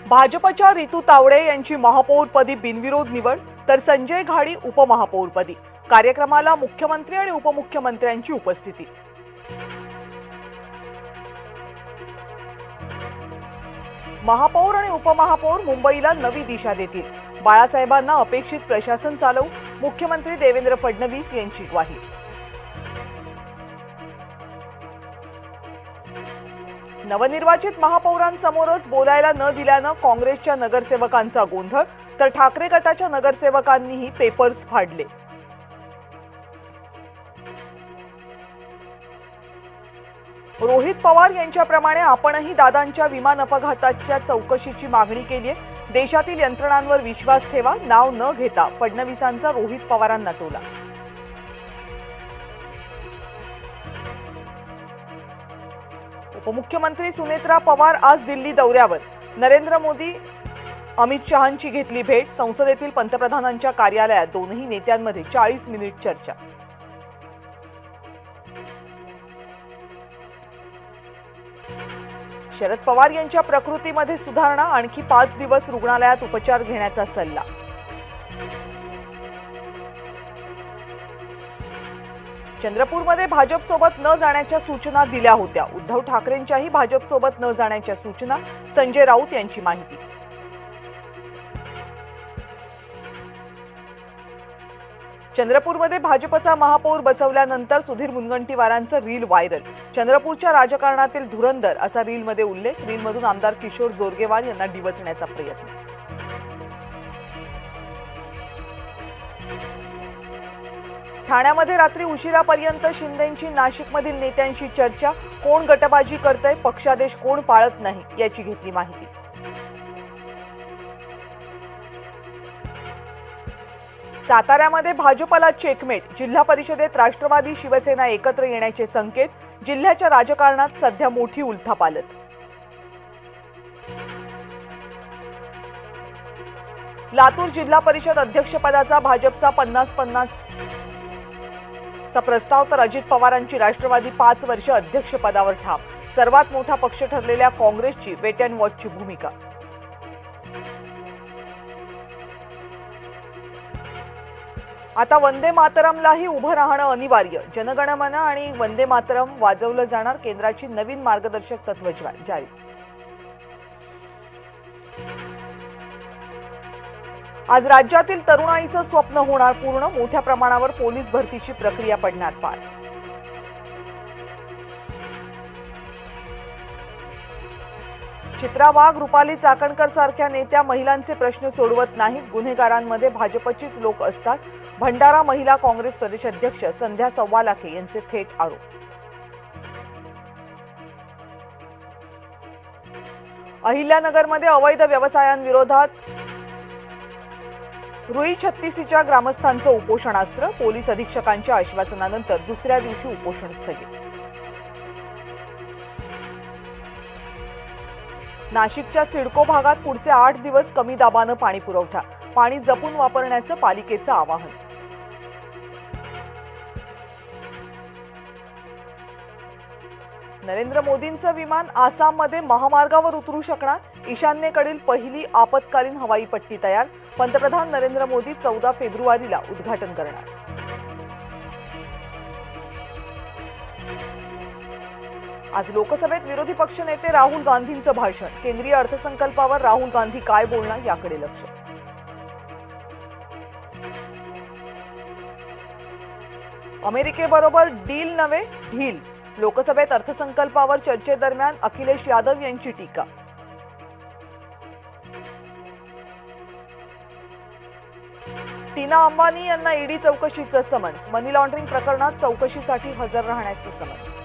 भाजपच्या रितू तावडे यांची महापौरपदी बिनविरोध निवड, तर संजय घाडी उपमहापौरपदी। कार्यक्रमाला मुख्यमंत्री आणि उपमुख्यमंत्र्यांची उपस्थिती। महापौर आणि उपमहापौर मुंबईला नवी दिशा देतील। बाळासाहेबांना अपेक्षित प्रशासन चालवू, मुख्यमंत्री देवेंद्र फडणवीस यांची ग्वाही। नवनिर्वाचित महापौरांसमोरच बोलायला न दिल्यानं काँग्रेसच्या नगरसेवकांचा गोंधळ, तर ठाकरे गटाच्या नगरसेवकांनीही पेपर्स फाडले। रोहित पवार यांच्याप्रमाणे आपणही दादांच्या विमान अपघाताच्या चौकशीची मागणी केली आहे। देशातील यंत्रणांवर विश्वास ठेवा, नाव न घेता फडणवीसांचा रोहित पवारांना टोला। उपमुख्यमंत्री सुनेत्रा पवार आज दिल्ली दौऱ्यावर। नरेंद्र मोदी अमित शहांची घेतली भेट। संसदेतील पंतप्रधानांच्या कार्यालयात दोनही नेत्यांमध्ये 40 मिनिट चर्चा। शरद पवार यांच्या प्रकृतीमध्ये सुधारणा, आणखी 5 दिवस रुग्णालयात उपचार घेण्याचा सल्ला। चंद्रपूरमध्ये भाजपसोबत न जाण्याच्या सूचना दिल्या होत्या। उद्धव ठाकरेंच्याही भाजपसोबत न जाण्याच्या सूचना। संजय राऊत यांची माहिती। चंद्रपूरमध्ये भाजपचा महापौर बसवल्यानंतर सुधीर मुनगंटीवारांचं रील व्हायरल। चंद्रपूरच्या राजकारणातील धुरंधर असा रीलमध्ये उल्लेख। रीलमधून आमदार किशोर जोरगेवार यांना डिवचण्याचा प्रयत्न। ठाण्यामध्ये रात्री उशिरापर्यंत शिंदेंची नाशिकमधील नेत्यांशी चर्चा। कोण गटबाजी करतंय, पक्षादेश कोण पाळत नाही याची घेतली माहिती। साताऱ्यामध्ये भाजपला चेकमेट। जिल्हा परिषदेत राष्ट्रवादी शिवसेना एकत्र येण्याचे संकेत। जिल्ह्याच्या राजकारणात सध्या मोठी उलथापालथ। लातूर जिल्हा परिषद अध्यक्षपदाचा भाजपचा 50-50 चा प्रस्ताव, तर अजित पवारांची राष्ट्रवादी 5 वर्ष अध्यक्षपदावर ठाम। सर्वात मोठा पक्ष ठरलेल्या काँग्रेसची वेट अँड वॉचची भूमिका। आता वंदे मातरमलाही उभं राहणं अनिवार्य। जनगणमन आणि वंदे मातरम वाजवलं जाणार। केंद्राची नवीन मार्गदर्शक तत्त्वे जारी। आज राज्यातील तरुणाईचं स्वप्न होणार पूर्ण। मोठ्या प्रमाणावर पोलीस भरतीची प्रक्रिया पडणार पार। चित्रा वाघ, रुपाली चाकणकर सारख्या नेत्या महिलांचे प्रश्न सोडवत नाहीत। गुन्हेगारांमध्ये भाजपचीच लोक असतात। भंडारा महिला काँग्रेस प्रदेशाध्यक्ष संध्या सव्वालाखे यांचे थेट आरोप। अहिल्यानगरमध्ये अवैध व्यवसायांविरोधात रुई छत्तीसीच्या ग्रामस्थांचं उपोषणास्त्र। पोलीस अधीक्षकांच्या आश्वासनानंतर दुसऱ्या दिवशी उपोषण स्थगित। नाशिकच्या सिडको भागात पुढचे 8 दिवस कमी दाबानं पाणी पुरवठा। पाणी जपून वापरण्याचं पालिकेचं आवाहन। नरेंद्र मोदींचं विमान आसाममध्ये महामार्गावर उतरू शकणार। ईशान्येकडील पहिली आपत्कालीन हवाई पट्टी तयार। पंतप्रधान नरेंद्र मोदी 14 फेब्रुवारीला उद्घाटन करणार। आज लोकसभेत विरोधी पक्षनेते राहुल गांधींचं भाषण। केंद्रीय अर्थसंकल्पावर राहुल गांधी काय बोलणार याकडे लक्ष। अमेरिकेबरोबर डील नव्हे ढील। लोकसभेत अर्थसंकल्पावर चर्चेदरम्यान अखिलेश यादव यांची टीका। टीना अंबानी यांना ईडी चौकशीचं समन्स। मनी लॉन्ड्रिंग प्रकरणात चौकशीसाठी हजर राहण्याचं समन्स।